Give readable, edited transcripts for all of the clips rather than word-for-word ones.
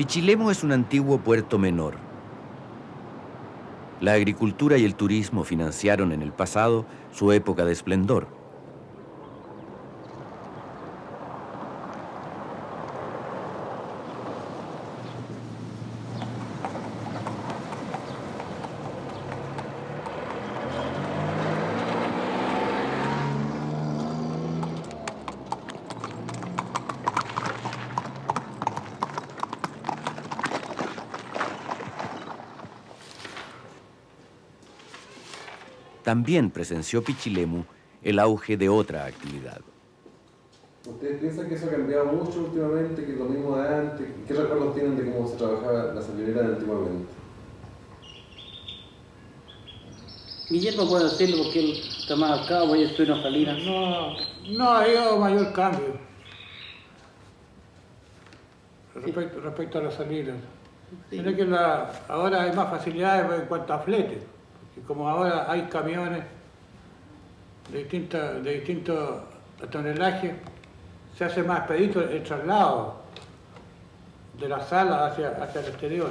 Pichilemu es un antiguo puerto menor. La agricultura y el turismo financiaron en el pasado su época de esplendor. También presenció Pichilemu el auge de otra actividad. ¿Ustedes piensan que eso ha cambiado mucho últimamente, que es lo mismo de antes? ¿Qué recuerdos tienen de cómo se trabajaba la salinera antiguamente? Guillermo puede decirlo porque él está más al cabo y estoy en Salinas. No ha habido mayor cambio respecto a las salinas. Sí. Sino que ahora hay más facilidades en cuanto a flete, porque como ahora hay camiones de distintos tonelajes, se hace más expedito el traslado de la sala hacia el exterior.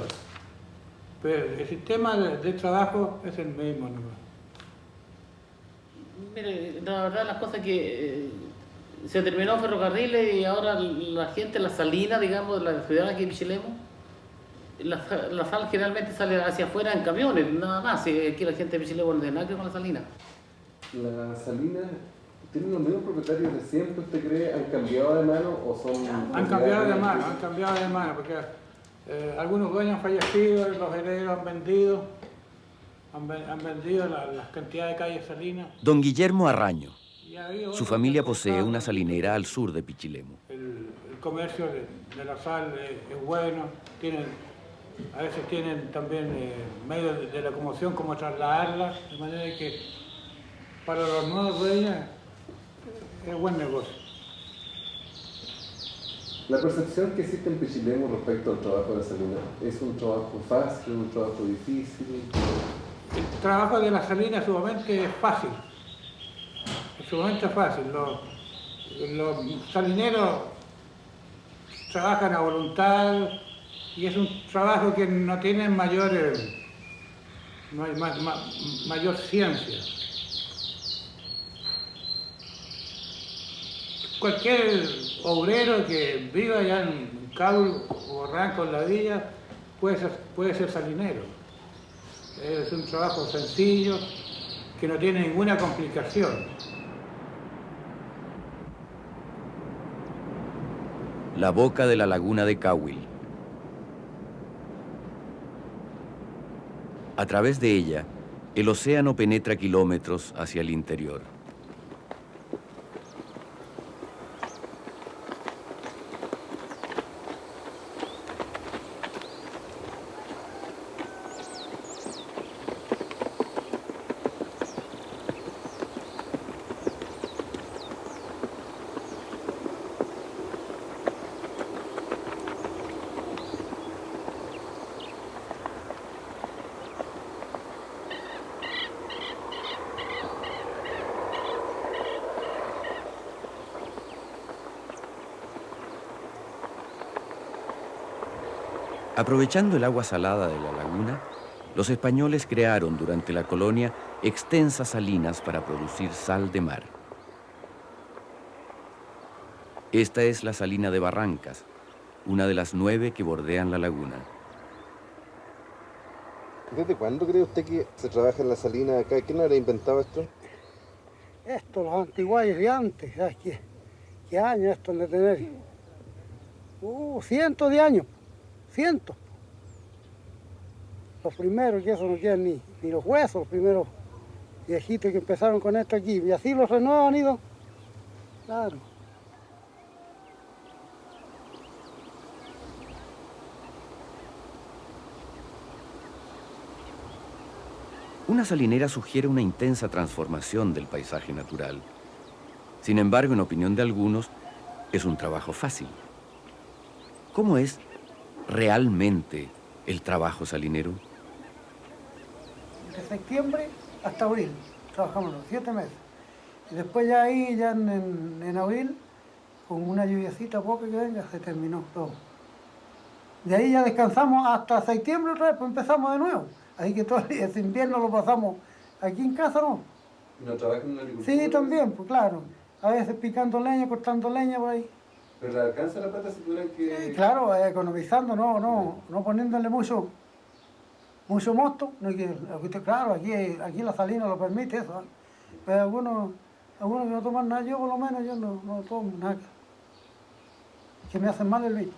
Pero el sistema de trabajo es el mismo, ¿no? Mire, la verdad las cosas que se terminó ferrocarriles y ahora la gente, la salina, digamos, de la ciudad aquí en Pichilemu, la sal generalmente sale hacia afuera en camiones, nada más. Aquí la gente de Pichilemu no tiene nada que ver con la salina. ¿La salina tienen los mismos propietarios de siempre, usted cree? ¿Han cambiado de mano o son...? Han cambiado de mano, porque algunos dueños han fallecido, los herederos han vendido las cantidades de calles salinas. Don Guillermo Arraño. Su familia posee una salinera al sur de Pichilemu. El comercio de la sal es bueno, a veces tienen también medios de locomoción como trasladarla, de manera que para los nuevos dueños es buen negocio. La percepción que existe en Pichilemu respecto al trabajo de la salina, ¿es un trabajo fácil, un trabajo difícil? El trabajo de la salina sumamente es fácil. Sumamente fácil. Los salineros trabajan a voluntad y es un trabajo que no tiene mayor ciencia. Cualquier obrero que viva allá en Caul o Barranco, en la villa, puede ser salinero. Es un trabajo sencillo que no tiene ninguna complicación. La boca de la laguna de Cahuil. A través de ella, el océano penetra kilómetros hacia el interior. Aprovechando el agua salada de la laguna, los españoles crearon durante la colonia extensas salinas para producir sal de mar. Esta es la salina de Barrancas, una de las 9 que bordean la laguna. ¿Desde cuándo cree usted que se trabaja en la salina acá? ¿Quién habrá inventado esto? Esto, los antiguayos de antes, ¿sabes qué años esto de tener? Cientos de años, cientos. Los primeros, que eso no quedan ni los huesos, los primeros viejitos que empezaron con esto aquí. Y así los renuevos han ido, claro. Una salinera sugiere una intensa transformación del paisaje natural. Sin embargo, en opinión de algunos, es un trabajo fácil. ¿Cómo es realmente el trabajo salinero? De septiembre hasta abril, trabajamos los 7 meses. Y después ya ahí, ya en abril, con una lluviacita poca que venga, se terminó todo. De ahí ya descansamos hasta septiembre otra vez, pues empezamos de nuevo. Así que todo ese invierno lo pasamos aquí en casa, ¿no? ¿Y no trabajan en la agricultura? Sí, también, pues claro. A veces picando leña, cortando leña por ahí. ¿Pero le alcanza la plata si tuvieran que...? Sí, claro, economizando, no poniéndole mucho mosto. No, claro, aquí la salina lo permite eso. ¿Eh? Pero algunos que no toman nada, yo por lo menos yo no tomo nada. Que me hacen mal el vino.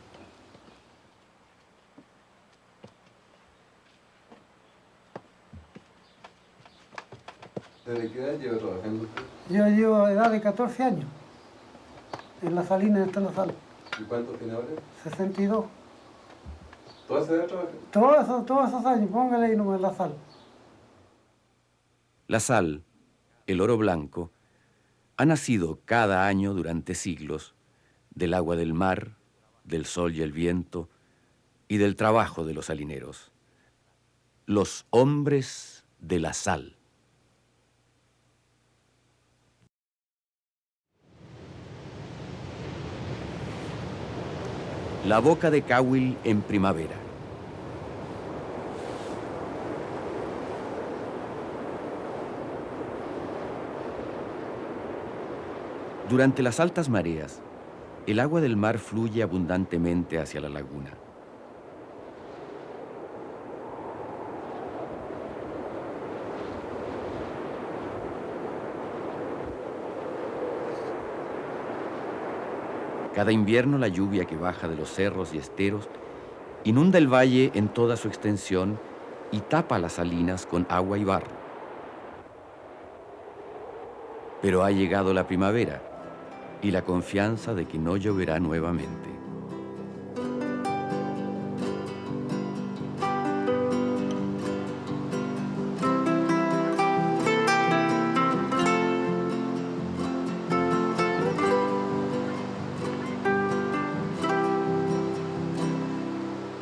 ¿Desde qué edad lleva trabajando usted? Yo llevo edad de 14 años en la salina de la sal. ¿Y cuántos tiene ahora? 62. ¿Toda esa edad trabaja? Todos esos años, póngale ahí nomás la sal. La sal, el oro blanco, ha nacido cada año durante siglos del agua del mar, del sol y el viento y del trabajo de los salineros. Los hombres de la sal. La boca de Cahuil en primavera. Durante las altas mareas, el agua del mar fluye abundantemente hacia la laguna. Cada invierno la lluvia que baja de los cerros y esteros inunda el valle en toda su extensión y tapa las salinas con agua y barro. Pero ha llegado la primavera y la confianza de que no lloverá nuevamente.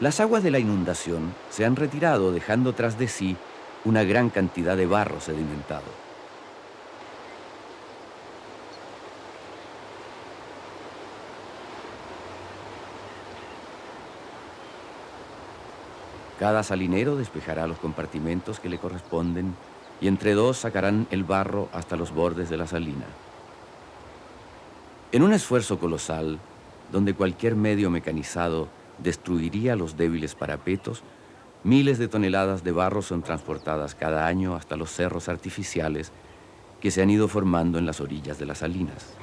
Las aguas de la inundación se han retirado, dejando tras de sí una gran cantidad de barro sedimentado. Cada salinero despejará los compartimentos que le corresponden y entre dos sacarán el barro hasta los bordes de la salina. En un esfuerzo colosal, donde cualquier medio mecanizado destruiría los débiles parapetos, miles de toneladas de barro son transportadas cada año hasta los cerros artificiales que se han ido formando en las orillas de las salinas.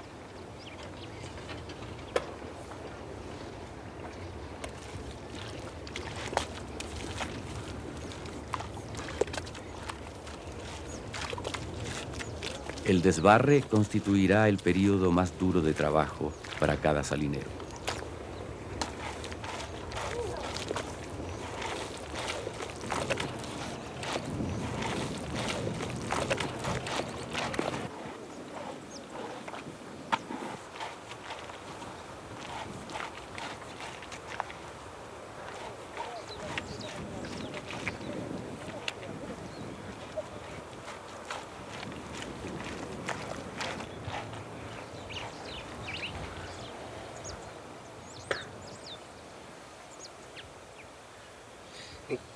El desbarre constituirá el período más duro de trabajo para cada salinero.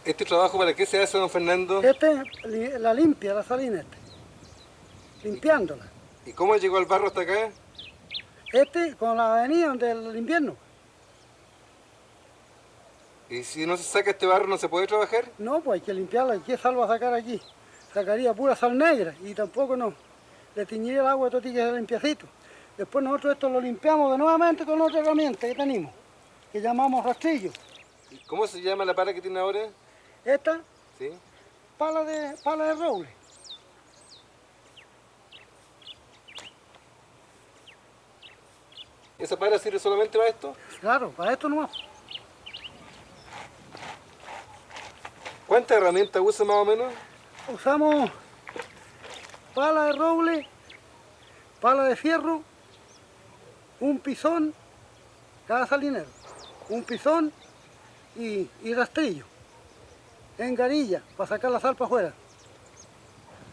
¿Este trabajo para qué se hace, don Fernando? La limpia, la salina limpiándola. ¿Y cómo llegó el barro hasta acá? Con la avenida del invierno. ¿Y si no se saca este barro no se puede trabajar? No, pues hay que limpiarla. ¿Y qué sal va a sacar aquí? Sacaría pura sal negra y tampoco no. Le tiñiría el agua de totique de limpiacito. Después nosotros esto lo limpiamos de nuevamente con otra herramienta que tenemos, que llamamos rastrillo. ¿Y cómo se llama la pala que tiene ahora? Esta, ¿Sí? pala de roble. ¿Esa pala sirve solamente para esto? Claro, para esto nomás. ¿Cuántas herramientas usa más o menos? Usamos pala de roble, pala de fierro, un pisón, cada salinero, un pisón y rastrillo, en garilla, para sacar la sal para afuera.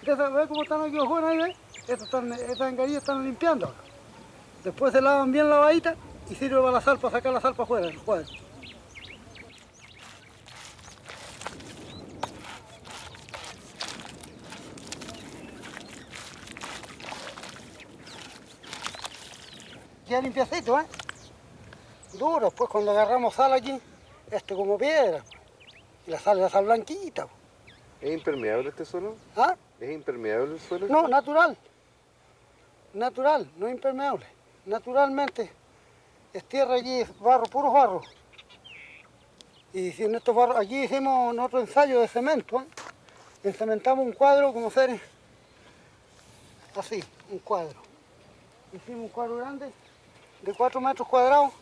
¿Ves cómo están aquí afuera? Ahí, ¿ves? Estas engarillas están limpiando ahora. Después se lavan bien lavaditas y sirve para la sal, para sacar la sal para afuera, el cuadro. queda limpiecito, ¿eh? Duro, pues cuando agarramos sal aquí, como piedra. Y la sal blanquita. ¿Es impermeable este suelo? ¿Ah? ¿Es impermeable el suelo? No, natural. Natural, no impermeable. Naturalmente es tierra allí, es barro, puro barro. Y si en estos barros, allí hicimos otro ensayo de cemento, ¿eh? Encementamos un cuadro como ser así, un cuadro. Hicimos un cuadro grande de 4 metros cuadrados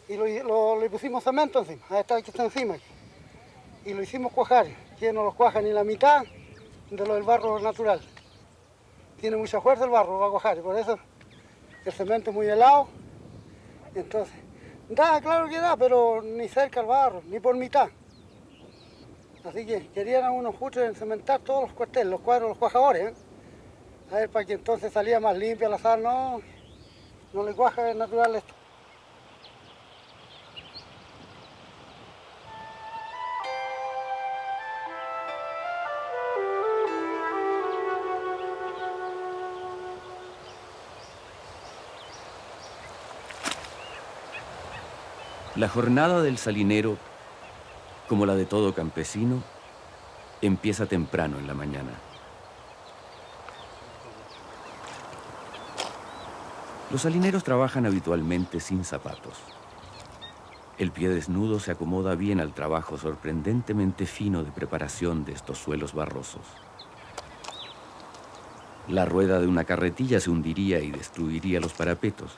y le pusimos cemento encima, que está encima aquí. Y lo hicimos cuajar, que no lo cuaja ni la mitad de lo del barro natural. Tiene mucha fuerza el barro, va a cuajar, y por eso el cemento es muy helado. Entonces, da, claro que da, pero ni cerca al barro, ni por mitad. Así que querían a unos jutres cementar todos los cuarteles, los cuadros, los cuajadores, ¿eh? A ver, para que entonces salía más limpia la sal, no le cuaja, es natural esto. La jornada del salinero, como la de todo campesino, empieza temprano en la mañana. Los salineros trabajan habitualmente sin zapatos. El pie desnudo se acomoda bien al trabajo sorprendentemente fino de preparación de estos suelos barrosos. La rueda de una carretilla se hundiría y destruiría los parapetos.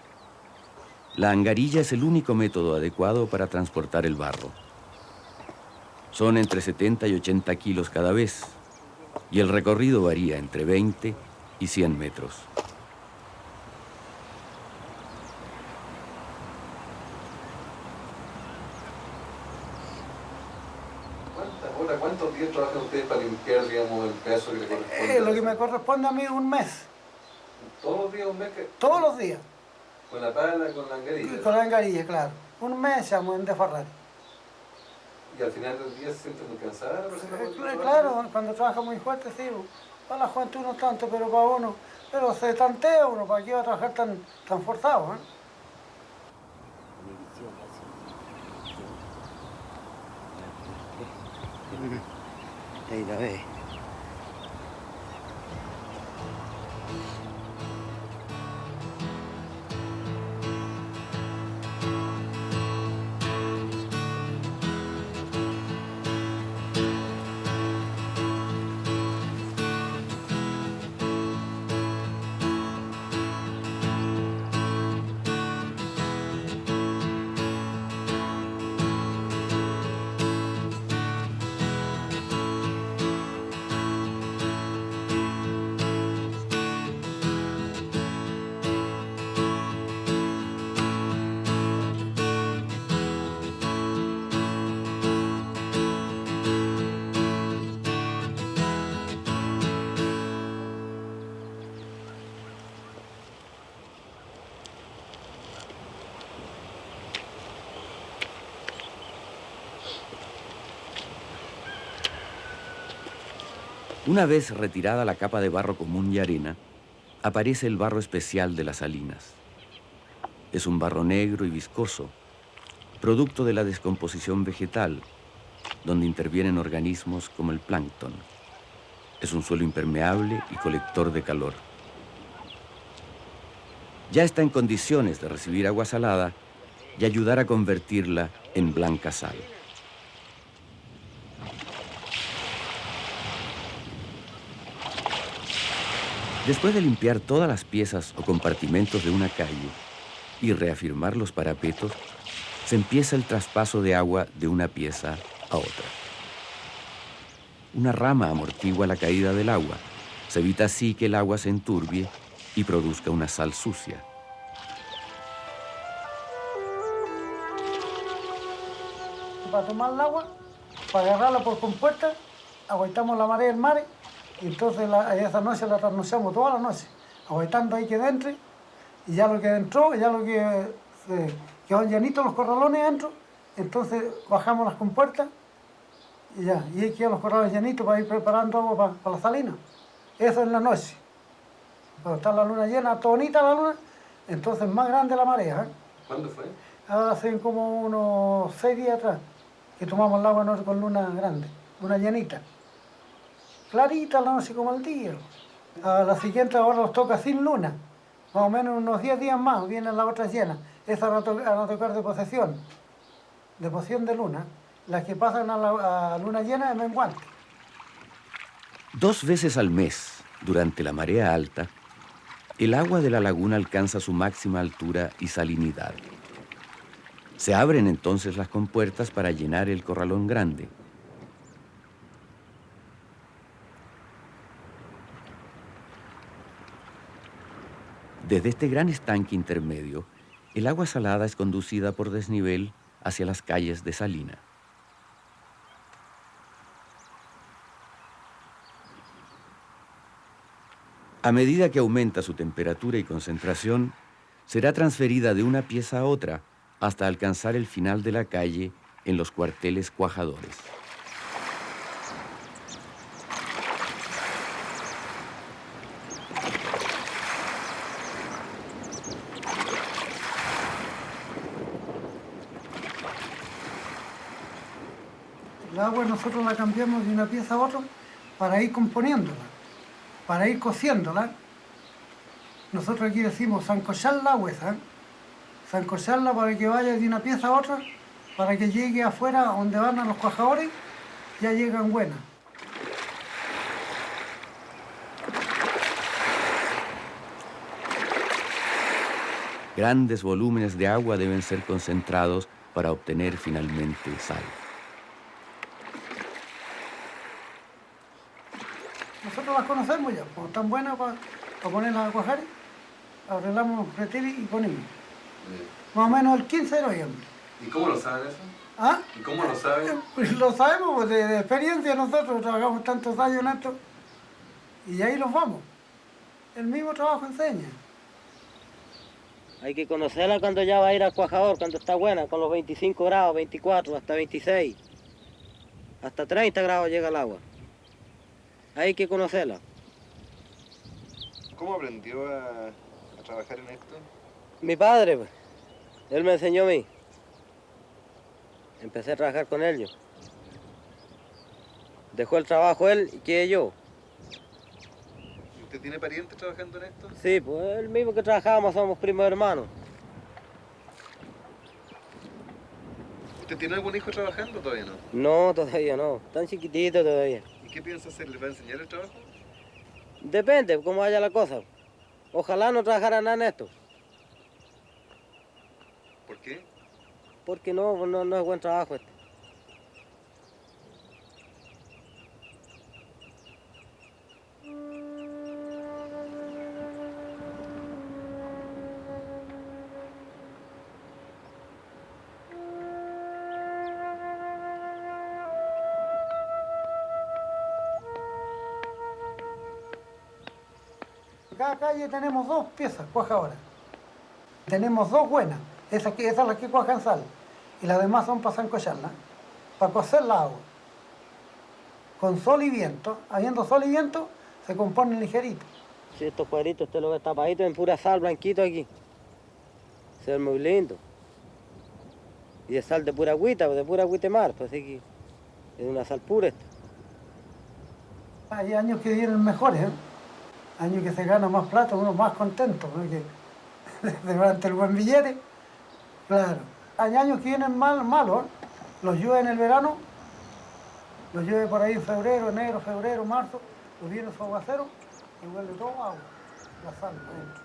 La angarilla es el único método adecuado para transportar el barro. Son entre 70 y 80 kilos cada vez, y el recorrido varía entre 20 y 100 metros. ¿Cuántos días trabajan ustedes para limpiar, digamos, el pedazo que le corresponde? Lo que me corresponde a mí es un mes, ¿Todos los días un mes? todos los días. ¿Con la pala, con la angarilla? Con la angarilla, claro. Un mes echamos en desfarrar. ¿Y al final del día se siente muy cansada la persona? Claro, cuando trabaja muy fuerte, sí. Para la juventud no tanto, pero para uno. Pero se tantea uno, ¿para qué va a trabajar tan forzado? Ahí la ves. Una vez retirada la capa de barro común y arena, aparece el barro especial de las salinas. Es un barro negro y viscoso, producto de la descomposición vegetal, donde intervienen organismos como el plancton. Es un suelo impermeable y colector de calor. Ya está en condiciones de recibir agua salada y ayudar a convertirla en blanca sal. Después de limpiar todas las piezas o compartimentos de una calle y reafirmar los parapetos, se empieza el traspaso de agua de una pieza a otra. Una rama amortigua la caída del agua. Se evita así que el agua se enturbie y produzca una sal sucia. Para tomar el agua, para agarrarla por compuerta, aguantamos la marea del mar y entonces esa noche la trasnochamos toda la noche, aguantando ahí que entre y ya lo que entró, ya lo que quedaron llenitos los corralones adentro, entonces bajamos las compuertas y ya, y ahí quedan los corralones llenitos para ir preparando agua para la salina. Eso en la noche. Cuando está la luna llena, toda bonita la luna, Entonces más grande la marea. ¿Cuándo fue? Hace como unos 6 días atrás, que tomamos el agua con luna grande, luna llenita. Clarita la noche como el día. A la siguiente ahora nos toca sin luna. Más o menos unos 10 días más vienen las otras llenas. Esas van a tocar de posesión de luna. Las que pasan a luna llena es menguante. 2 veces al mes, durante la marea alta, el agua de la laguna alcanza su máxima altura y salinidad. Se abren entonces las compuertas para llenar el corralón grande. Desde este gran estanque intermedio, el agua salada es conducida por desnivel hacia las calles de Salina. A medida que aumenta su temperatura y concentración, será transferida de una pieza a otra hasta alcanzar el final de la calle en los cuarteles cuajadores. El agua nosotros la cambiamos de una pieza a otra para ir componiéndola, para ir cociéndola. Nosotros aquí decimos zancochar la agua, zancocharla para que vaya de una pieza a otra, para que llegue afuera donde van a los cuajadores, ya llegan buenas. Grandes volúmenes de agua deben ser concentrados para obtener finalmente sal. Nosotros las conocemos ya, como están buenas para ponerlas a cuajar, arreglamos retiles y ponemos. Más o menos el 15 de noviembre. ¿Y cómo lo saben eso? ¿Ah? ¿Y cómo lo saben? Pues lo sabemos, pues de experiencia nosotros trabajamos tantos años en esto y ahí los vamos. El mismo trabajo enseña. Hay que conocerla cuando ya va a ir al cuajador, cuando está buena, con los 25 grados, 24, hasta 26. Hasta 30 grados llega el agua. Hay que conocerla. ¿Cómo aprendió a trabajar en esto? Mi padre, pues, él me enseñó a mí. Empecé a trabajar con él yo. Dejó el trabajo él y quedé yo. ¿Usted tiene parientes trabajando en esto? Sí, pues el mismo que trabajábamos, somos primos hermanos. ¿Usted tiene algún hijo trabajando todavía no? No, todavía no. Tan chiquitito todavía. ¿Y qué piensa hacer? ¿Les va a enseñar el trabajo? Depende cómo vaya la cosa. Ojalá no trabajara nada en esto. ¿Por qué? Porque no es buen trabajo este. En cada calle tenemos 2 piezas cuajadoras. Tenemos 2 buenas, esas las que cuajan sal. Y las demás son para zancocharla, para cocer la agua. Con sol y viento, habiendo sol y viento, se componen ligeritos. Si estos cuadritos usted lo ve tapaditos en pura sal, blanquito aquí. Se ve muy lindo. Y de sal de pura agüita de mar, pues así que es una sal pura esta. Hay años que vienen mejores, ¿eh? Años que se gana más plata, uno más contento, ¿no? Que durante el buen billete, claro. Hay años que vienen malos, ¿eh? Los llueve en el verano, los llueve por ahí en febrero, enero, febrero, marzo, los viene su aguacero y huele todo agua, la sal adentro.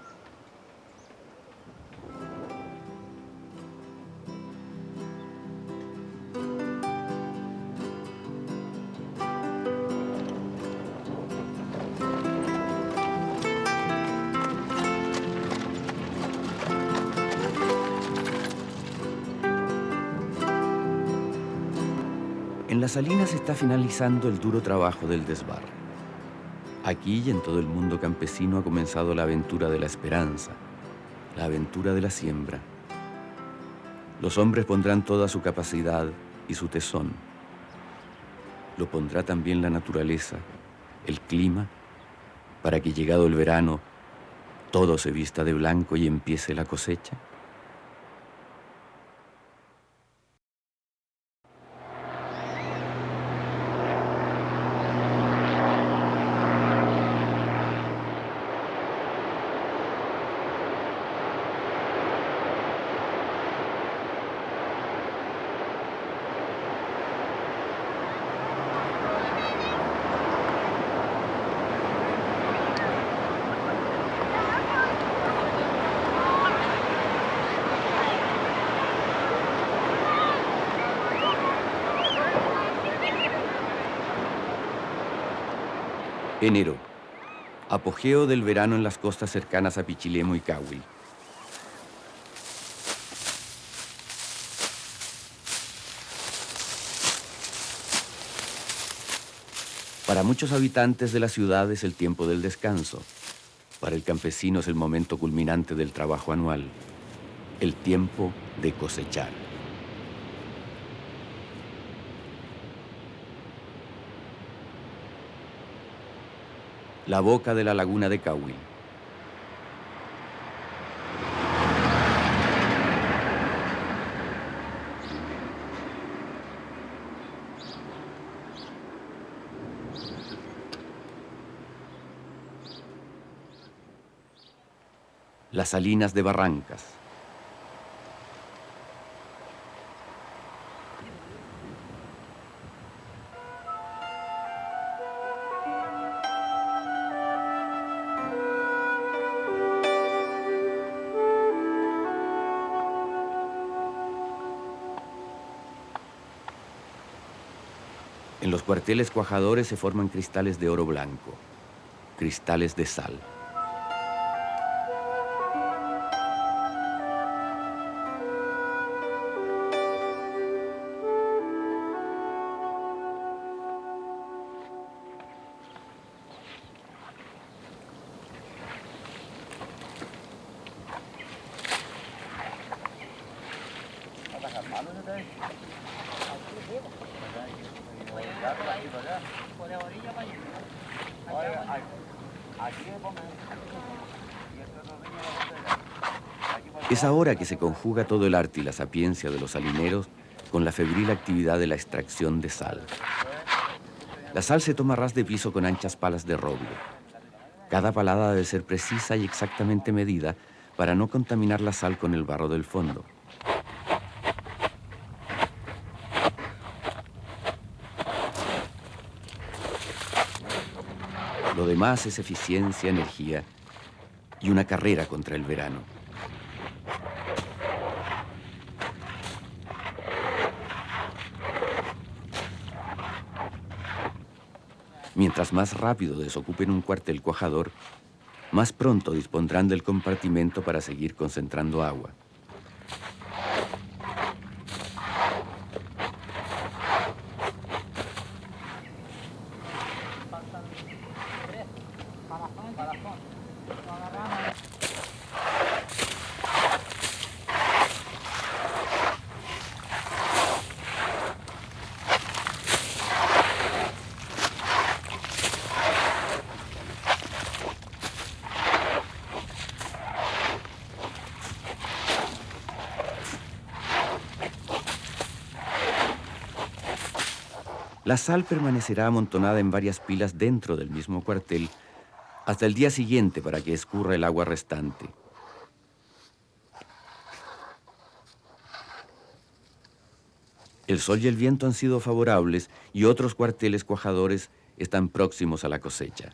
En las salinas se está finalizando el duro trabajo del desbarre. Aquí y en todo el mundo campesino ha comenzado la aventura de la esperanza, la aventura de la siembra. Los hombres pondrán toda su capacidad y su tesón. Lo pondrá también la naturaleza, el clima, para que llegado el verano, todo se vista de blanco y empiece la cosecha? Enero, apogeo del verano en las costas cercanas a Pichilemu y Cahuil. Para muchos habitantes de la ciudad es el tiempo del descanso. Para el campesino es el momento culminante del trabajo anual, el tiempo de cosechar. La boca de la laguna de Cahuil. Las salinas de Barrancas. En los cuarteles cuajadores se forman cristales de oro blanco, cristales de sal. Es ahora que se conjuga todo el arte y la sapiencia de los salineros con la febril actividad de la extracción de sal. La sal se toma a ras de piso con anchas palas de roble. Cada palada debe ser precisa y exactamente medida para no contaminar la sal con el barro del fondo. Lo demás es eficiencia, energía y una carrera contra el verano. Mientras más rápido desocupen un cuartel cuajador, más pronto dispondrán del compartimento para seguir concentrando agua. La sal permanecerá amontonada en varias pilas dentro del mismo cuartel hasta el día siguiente para que escurra el agua restante. El sol y el viento han sido favorables y otros cuarteles cuajadores están próximos a la cosecha.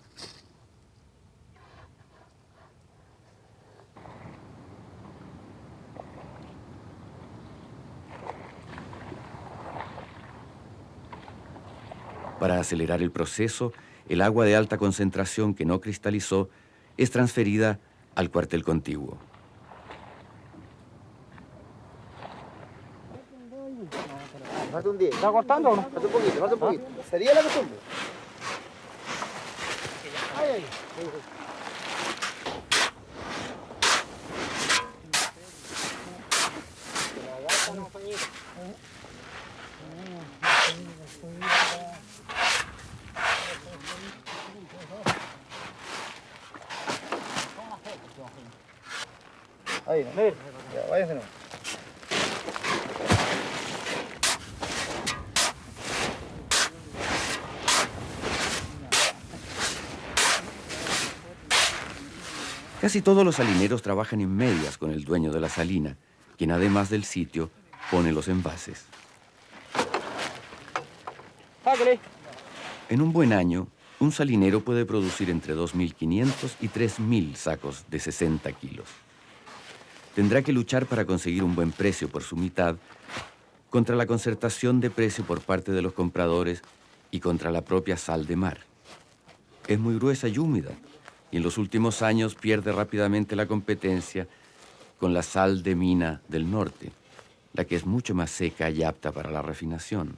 Para acelerar el proceso, el agua de alta concentración que no cristalizó es transferida al cuartel contiguo. Falta un día. ¿Está cortando o no? Falta un poquito, falta un poquito. Sería la costumbre. Ay, ay. Ahí, no. Ya, váyase, no. Casi todos los salineros trabajan en medias con el dueño de la salina, quien además del sitio pone los envases. Sáquele. En un buen año, un salinero puede producir entre 2.500 y 3.000 sacos de 60 kilos. Tendrá que luchar para conseguir un buen precio por su mitad, contra la concertación de precio por parte de los compradores y contra la propia sal de mar. Es muy gruesa y húmeda, y en los últimos años pierde rápidamente la competencia con la sal de mina del norte, la que es mucho más seca y apta para la refinación.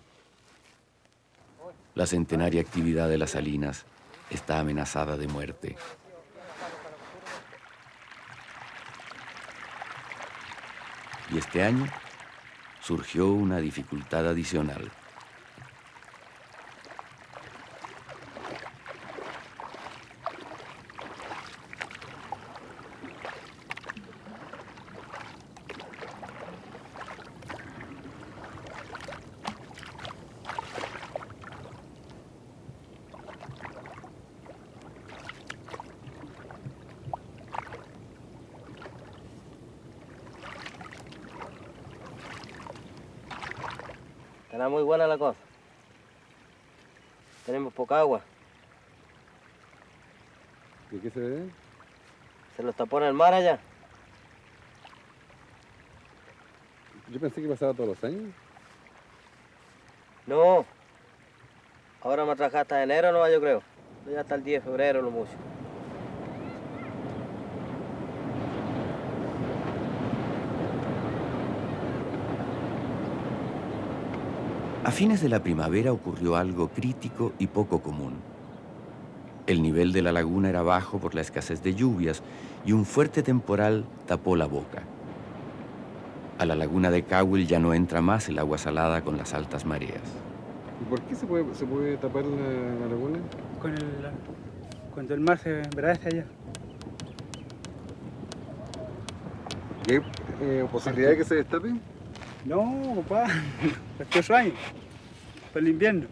La centenaria actividad de las salinas está amenazada de muerte. Y este año surgió una dificultad adicional. Está muy buena la cosa. Tenemos poca agua. ¿De qué se ve? Se los tapó en el mar allá. Yo pensé que pasaba todos los años. No. Ahora me traje hasta enero, no, yo creo. Ya hasta el 10 de febrero, lo mucho. A fines de la primavera ocurrió algo crítico y poco común. El nivel de la laguna era bajo por la escasez de lluvias y un fuerte temporal tapó la boca. A la laguna de Cahuil ya no entra más el agua salada con las altas mareas. ¿Y por qué se puede tapar la laguna? Cuando el mar se embravece allá. ¿Y hay posibilidad de que se destape? No, papá, estos 8 años, para el invierno.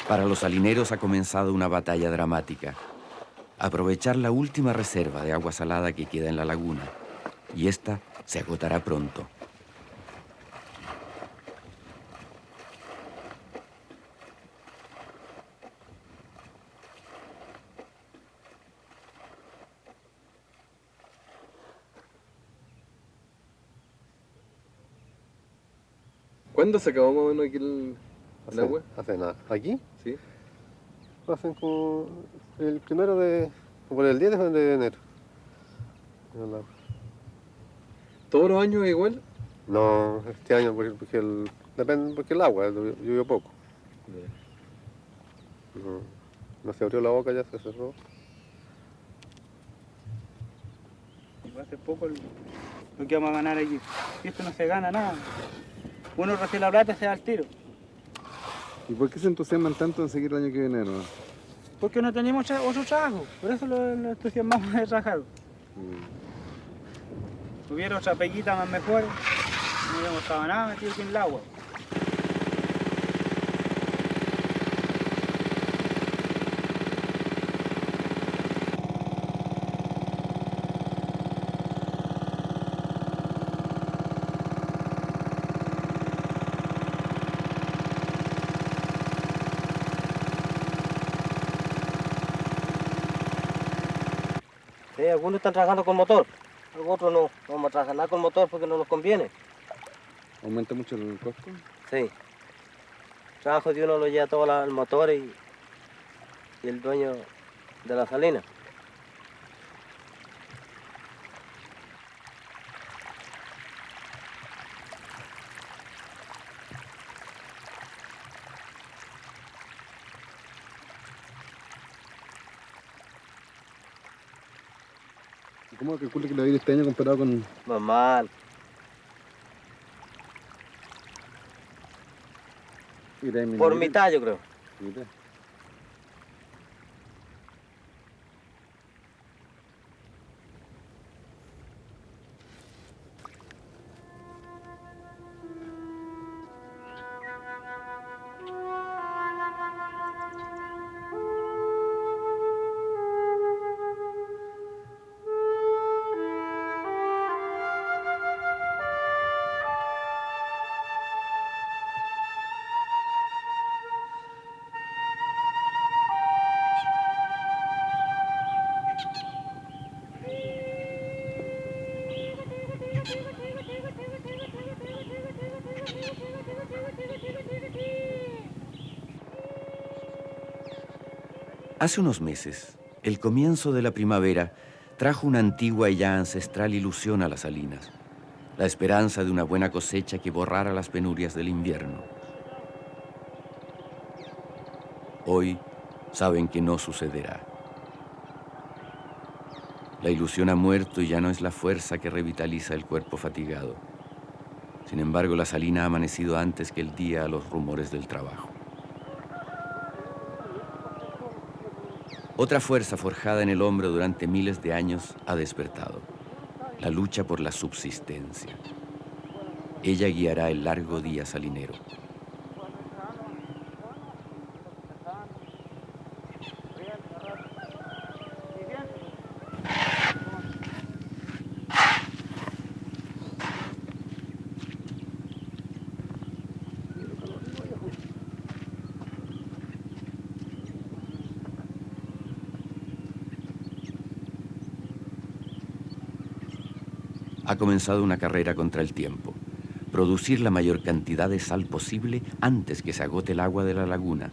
Para los salineros ha comenzado una batalla dramática. Aprovechar la última reserva de agua salada que queda en la laguna, y esta se agotará pronto. ¿Cuándo se acabó más o menos aquí el agua? Hace nada. ¿Aquí? Sí. Hacen como el primero de... por el 10 de enero. ¿Todos los años es igual? No, este año depende porque el agua llovió poco. No se abrió la boca, ya se cerró. Hace poco lo que vamos a ganar aquí. Esto no se gana nada. Uno recibe la plata y se da al tiro. ¿Y por qué se entusiasman tanto en seguir el año que viene, no? Porque no tenemos otro trabajo. Por eso lo entusiasmamos de trabajar. Hubiera otra peguita más mejor, no hubiéramos estado nada metido aquí en el agua. Sí, algunos están trabajando con motor. Otros no vamos a trabajar nada con motor porque no nos conviene. ¿Aumenta mucho el costo? Sí. El trabajo de uno lo lleva todo el motor y el dueño de la salina. ¿Cómo calcula que le va a ir este año comparado con...? Más mal. Por mitad, yo creo. Mitad. Hace unos meses, el comienzo de la primavera trajo una antigua y ya ancestral ilusión a las salinas, la esperanza de una buena cosecha que borrara las penurias del invierno. Hoy saben que no sucederá. La ilusión ha muerto y ya no es la fuerza que revitaliza el cuerpo fatigado. Sin embargo, la salina ha amanecido antes que el día a los rumores del trabajo. Otra fuerza forjada en el hombro durante miles de años ha despertado, la lucha por la subsistencia. Ella guiará el largo día salinero. Ha comenzado una carrera contra el tiempo. Producir la mayor cantidad de sal posible antes que se agote el agua de la laguna.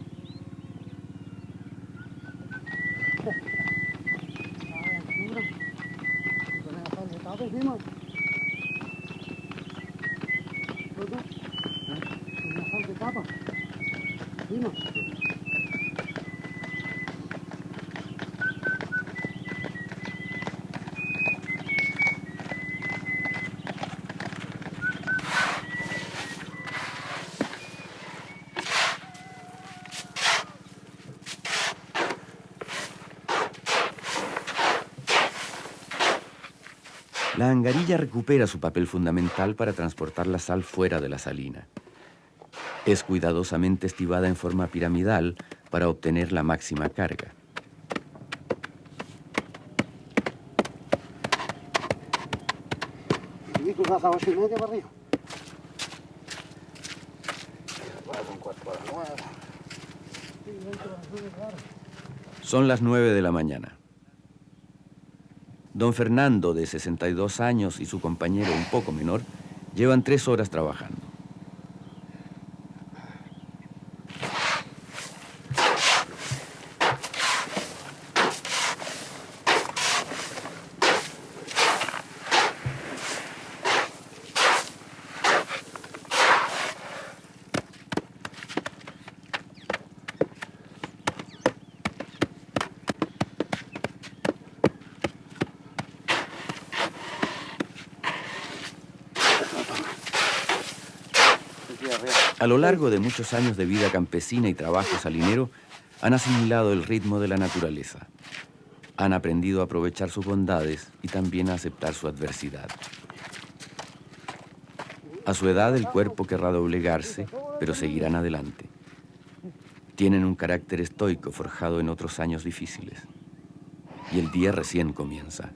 La angarilla recupera su papel fundamental para transportar la sal fuera de la salina. Es cuidadosamente estibada en forma piramidal para obtener la máxima carga. Vas a 8:30 para arriba. Son las 9 de la mañana. Don Fernando, de 62 años, y su compañero un poco menor, llevan 3 horas trabajando. A lo largo de muchos años de vida campesina y trabajo salinero, han asimilado el ritmo de la naturaleza. Han aprendido a aprovechar sus bondades y también a aceptar su adversidad. A su edad, el cuerpo querrá doblegarse, pero seguirán adelante. Tienen un carácter estoico forjado en otros años difíciles. Y el día recién comienza.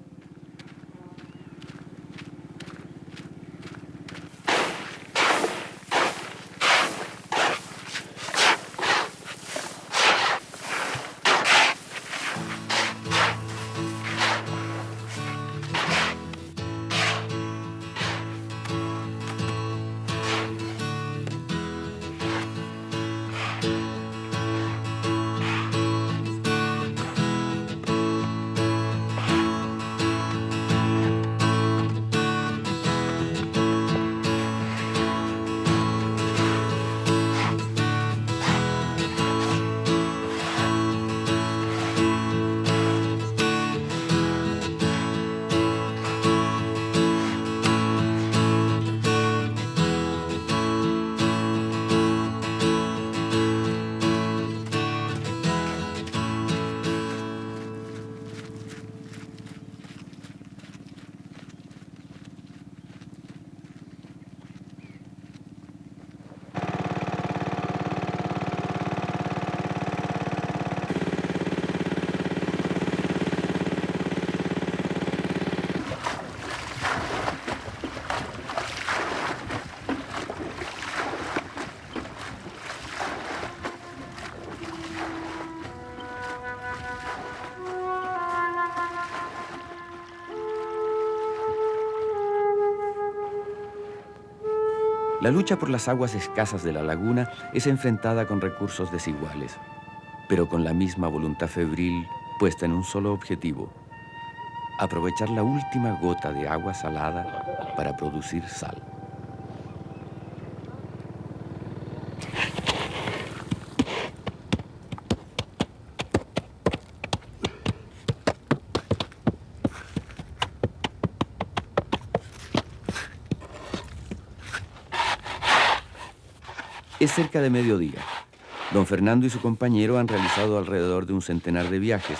La lucha por las aguas escasas de la laguna es enfrentada con recursos desiguales, pero con la misma voluntad febril puesta en un solo objetivo: aprovechar la última gota de agua salada para producir sal. Es cerca de mediodía. Don Fernando y su compañero han realizado alrededor de un centenar de viajes,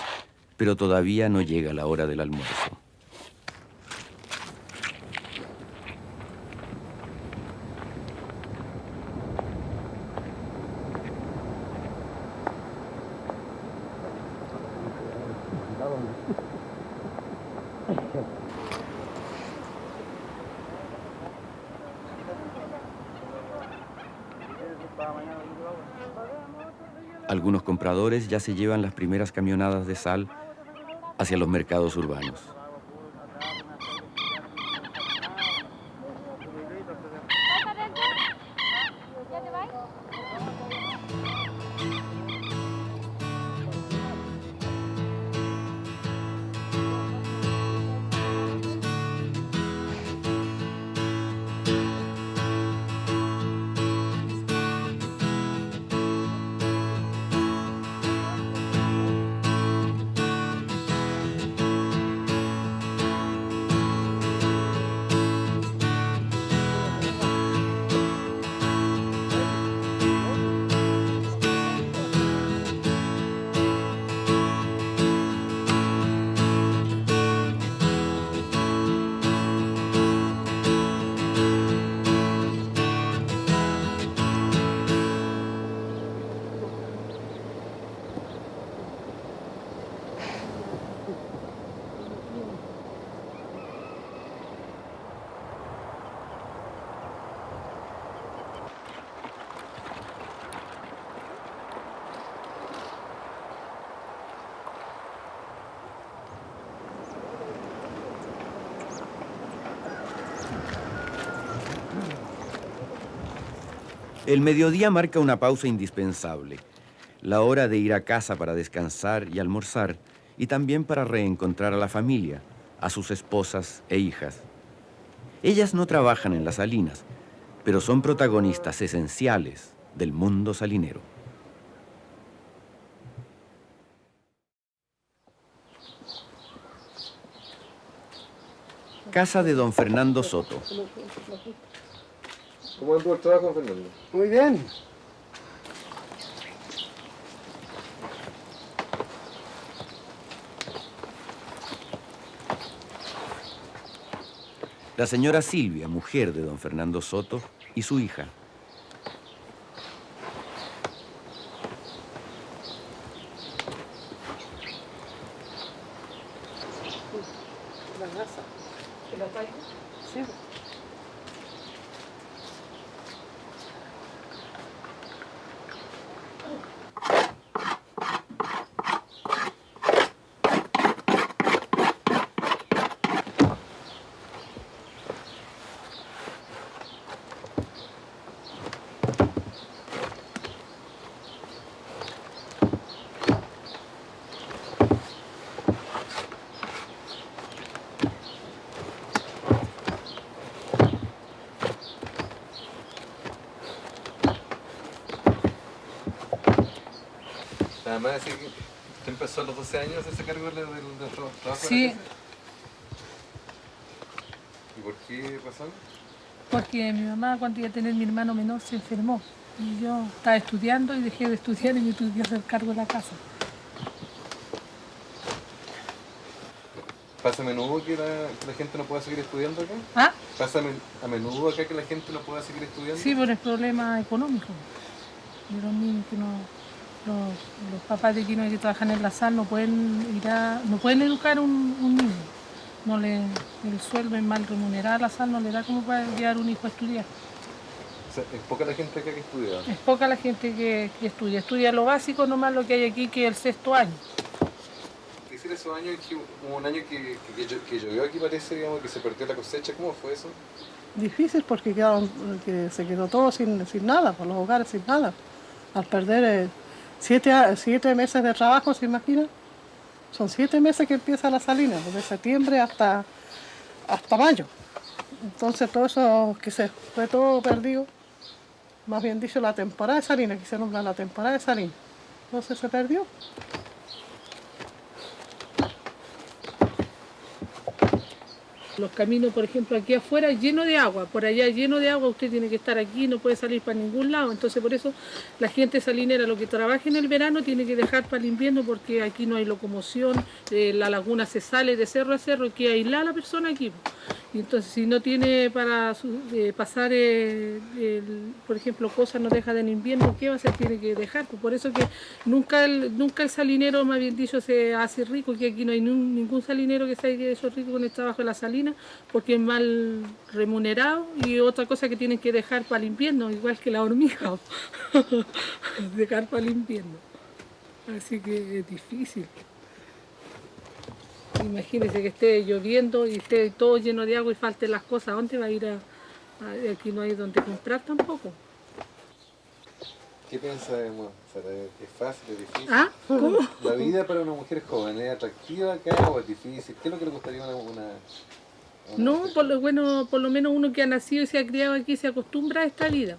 pero todavía no llega la hora del almuerzo. Algunos compradores ya se llevan las primeras camionadas de sal hacia los mercados urbanos. El mediodía marca una pausa indispensable, la hora de ir a casa para descansar y almorzar, y también para reencontrar a la familia, a sus esposas e hijas. Ellas no trabajan en las salinas, pero son protagonistas esenciales del mundo salinero. Casa de don Fernando Soto. ¿Cómo anduvo el trabajo, Fernando? Muy bien. La señora Silvia, mujer de don Fernando Soto, y su hija. La gasa. ¿Te la traigo? Sí. Además, decir que usted empezó a los 12 años a hacerse cargo del trabajo Sí. de la casa. ¿Y por qué razón? Porque mi mamá, cuando iba a tener mi hermano menor, se enfermó. Y yo estaba estudiando y dejé de estudiar y me tuve que hacer cargo de la casa. ¿Pasa a menudo que la gente no pueda seguir estudiando acá? ¿Ah? ¿Pasa a menudo acá que la gente no pueda seguir estudiando? Sí, por el problema económico. De los niños que no... Los papás de Quinoa que trabajan en la sal no pueden educar un niño. El sueldo es mal remunerado, la sal no le da como para llevar un hijo a estudiar. O sea, es poca la gente acá que estudia. Es poca la gente que estudia. Estudia lo básico nomás, lo que hay aquí, que es el 6º año. Es decir, esos años que hubo un año que llovió aquí, parece, digamos, que se perdió la cosecha. ¿Cómo fue eso? Difícil porque que se quedó todo sin nada, por los hogares sin nada. Al perder 7 meses de trabajo, ¿se imagina? Son 7 meses que empieza la salina, desde septiembre hasta mayo. Entonces todo eso que se fue todo perdido, más bien dicho la temporada de salina, que se nombra la temporada de salina. Entonces se perdió. Los caminos, por ejemplo, aquí afuera lleno de agua, por allá lleno de agua, usted tiene que estar aquí, no puede salir para ningún lado. Entonces por eso la gente salinera, lo que trabaja en el verano, tiene que dejar para el invierno porque aquí no hay locomoción, la laguna se sale de cerro a cerro y queda aislada la persona aquí. Y entonces si no tiene para pasar, por ejemplo, cosas, no deja en invierno, ¿qué va a hacer? Tiene que dejar. Por eso que nunca el salinero, más bien dicho, se hace rico, que aquí no hay ningún salinero que se haya hecho rico con el trabajo de la salina, porque es mal remunerado y otra cosa que tienen que dejar para el invierno, igual que la hormiga, dejar para el invierno. Así que es difícil. Imagínese que esté lloviendo y esté todo lleno de agua y falten las cosas. ¿A dónde va a ir aquí no hay donde comprar tampoco? ¿Qué piensa de ¿Es fácil, es difícil? ¿Ah? ¿Cómo? ¿La vida para una mujer joven es atractiva acá o es difícil? ¿Qué es lo que le gustaría a una No, por lo menos uno que ha nacido y se ha criado aquí se acostumbra a esta vida.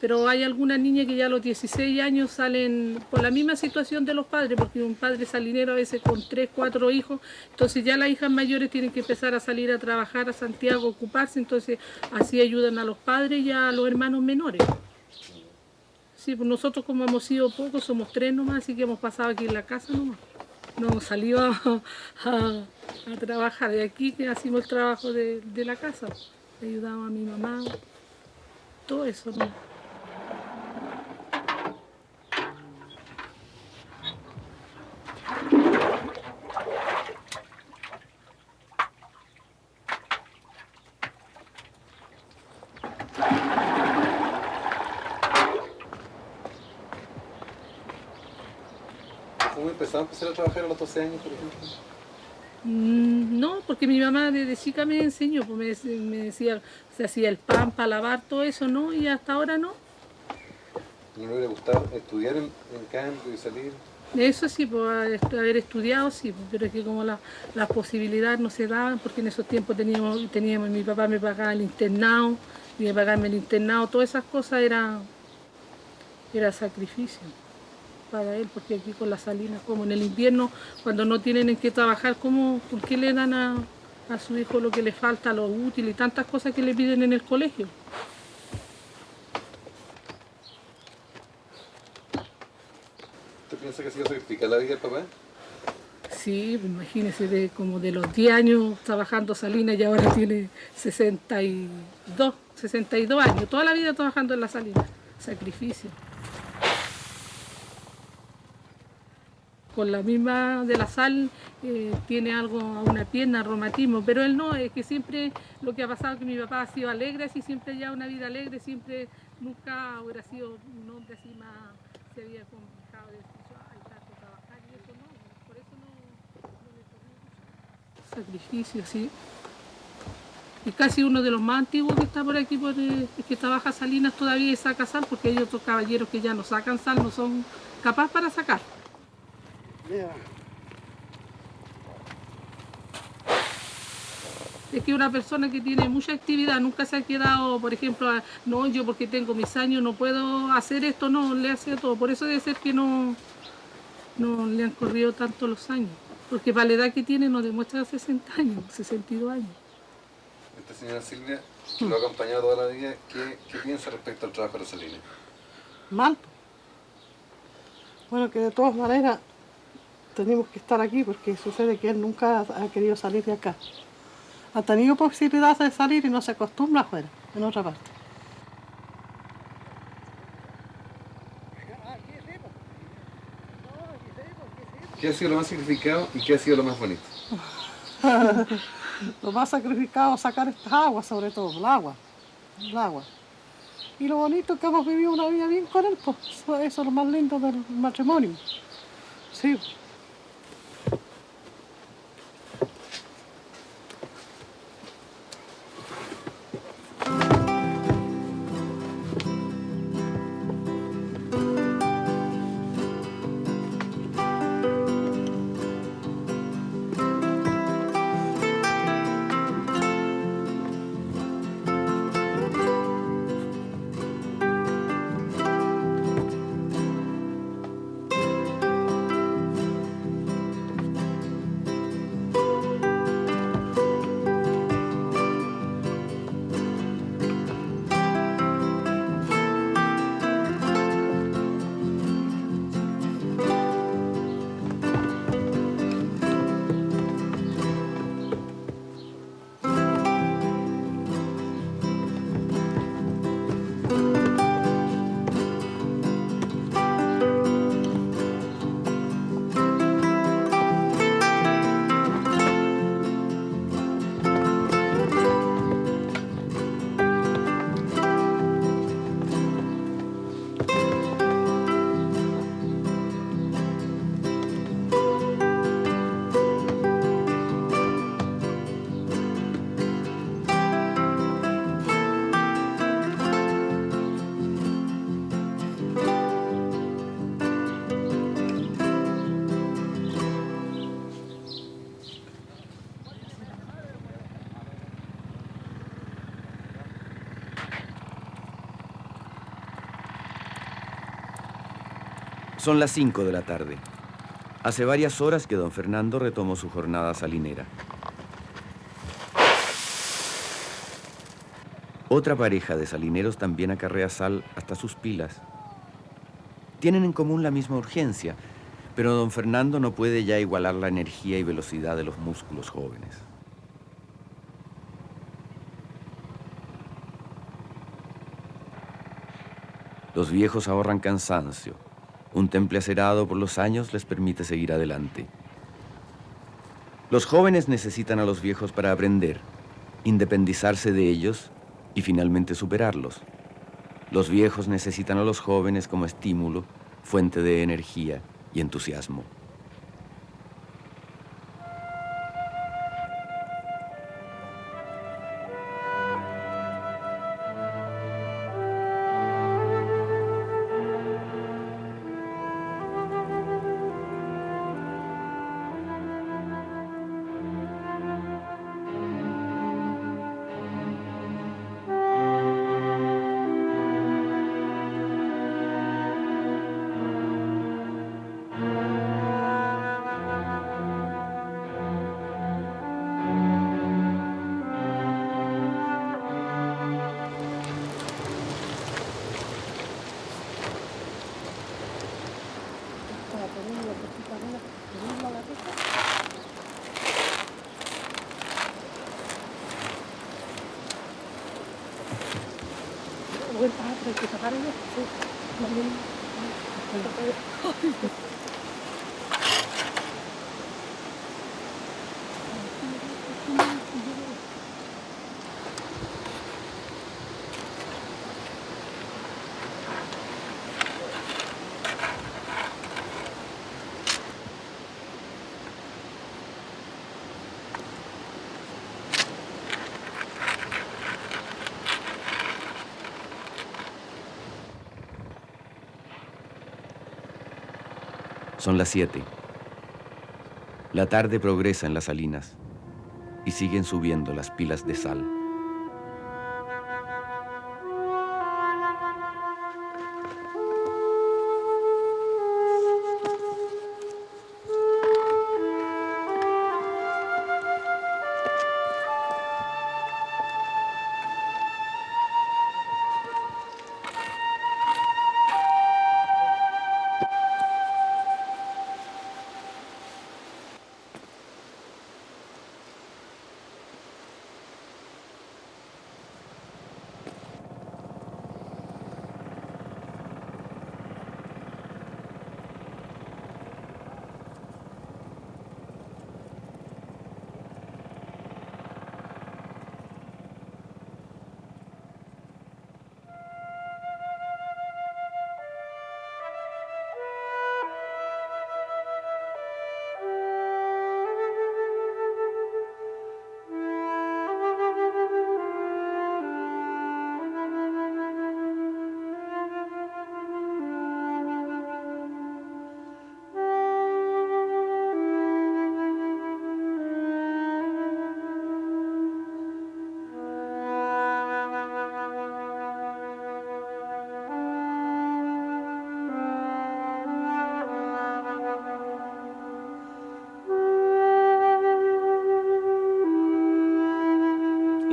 Pero hay algunas niñas que ya a los 16 años salen por la misma situación de los padres, porque un padre salinero a veces con 3, 4 hijos, entonces ya las hijas mayores tienen que empezar a salir a trabajar a Santiago, a ocuparse, entonces así ayudan a los padres y a los hermanos menores. Sí, pues nosotros como hemos sido pocos, somos 3 nomás, así que hemos pasado aquí en la casa nomás. No hemos salido a trabajar. De aquí que hacemos el trabajo de la casa. Ayudamos a mi mamá, todo eso, ¿no? ¿Fue muy pesado empezar a trabajar a los 12 años, por ejemplo? No, porque mi mamá desde chica me enseñó, pues me decía, se hacía el pan para lavar, todo eso, ¿no? Y hasta ahora no. ¿No le hubiera gustado estudiar en cambio y salir? Eso sí, pues haber estudiado, sí, pues, pero es que como las posibilidades no se daban, porque en esos tiempos teníamos mi papá me pagaba el internado, y de pagarme el internado, todas esas cosas era sacrificio para él, porque aquí con la salina, como en el invierno, cuando no tienen en qué trabajar, ¿por qué le dan a su hijo lo que le falta, lo útil y tantas cosas que le piden en el colegio? ¿Usted piensa que ha sido sacrificar la vida del papá? Sí, pues imagínese, como de los 10 años trabajando salina y ahora tiene 62 años, toda la vida trabajando en la salina, sacrificio. Con la misma de la sal tiene algo a una pierna, reumatismo, pero él no, es que siempre lo que ha pasado es que mi papá ha sido alegre, así siempre ya una vida alegre, siempre, nunca hubiera sido un hombre así más, se había complicado de decir, ay, tanto trabajar y eso no, por eso no le tomó mucho. Sacrificio, sí. Y casi uno de los más antiguos que está por aquí, que trabaja salinas todavía y saca sal, porque hay otros caballeros que ya no sacan sal, no son capaces para sacar. Es que una persona que tiene mucha actividad nunca se ha quedado, por ejemplo, no, yo porque tengo mis años no puedo hacer esto, no, le hace todo. Por eso debe ser que no le han corrido tanto los años. Porque para la edad que tiene no demuestra 60 años, 62 años. Esta señora Silvia lo ha acompañado toda la vida. ¿Qué piensa respecto al trabajo de la salina? Mal. Bueno, que de todas maneras tenemos que estar aquí porque sucede que él nunca ha querido salir de acá. Ha tenido posibilidad de salir y no se acostumbra afuera, en otra parte. ¿Qué ha sido lo más sacrificado y qué ha sido lo más bonito? Lo más sacrificado es sacar estas aguas, sobre todo, el agua. Y lo bonito es que hemos vivido una vida bien con él, pues eso es lo más lindo del matrimonio. Sí. Son las 5 de la tarde. Hace varias horas que don Fernando retomó su jornada salinera. Otra pareja de salineros también acarrea sal hasta sus pilas. Tienen en común la misma urgencia, pero don Fernando no puede ya igualar la energía y velocidad de los músculos jóvenes. Los viejos ahorran cansancio. Un temple acerado por los años les permite seguir adelante. Los jóvenes necesitan a los viejos para aprender, independizarse de ellos y finalmente superarlos. Los viejos necesitan a los jóvenes como estímulo, fuente de energía y entusiasmo. Son las 7. La tarde progresa en las salinas y siguen subiendo las pilas de sal.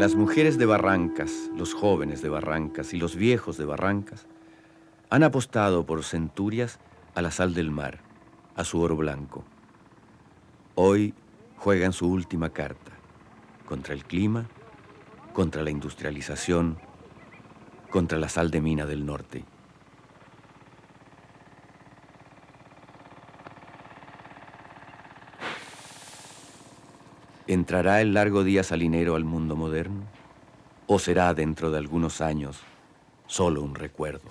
Las mujeres de Barrancas, los jóvenes de Barrancas y los viejos de Barrancas han apostado por centurias a la sal del mar, a su oro blanco. Hoy juegan su última carta contra el clima, contra la industrialización, contra la sal de mina del norte. ¿Entrará el largo día salinero al mundo moderno? ¿O será dentro de algunos años solo un recuerdo?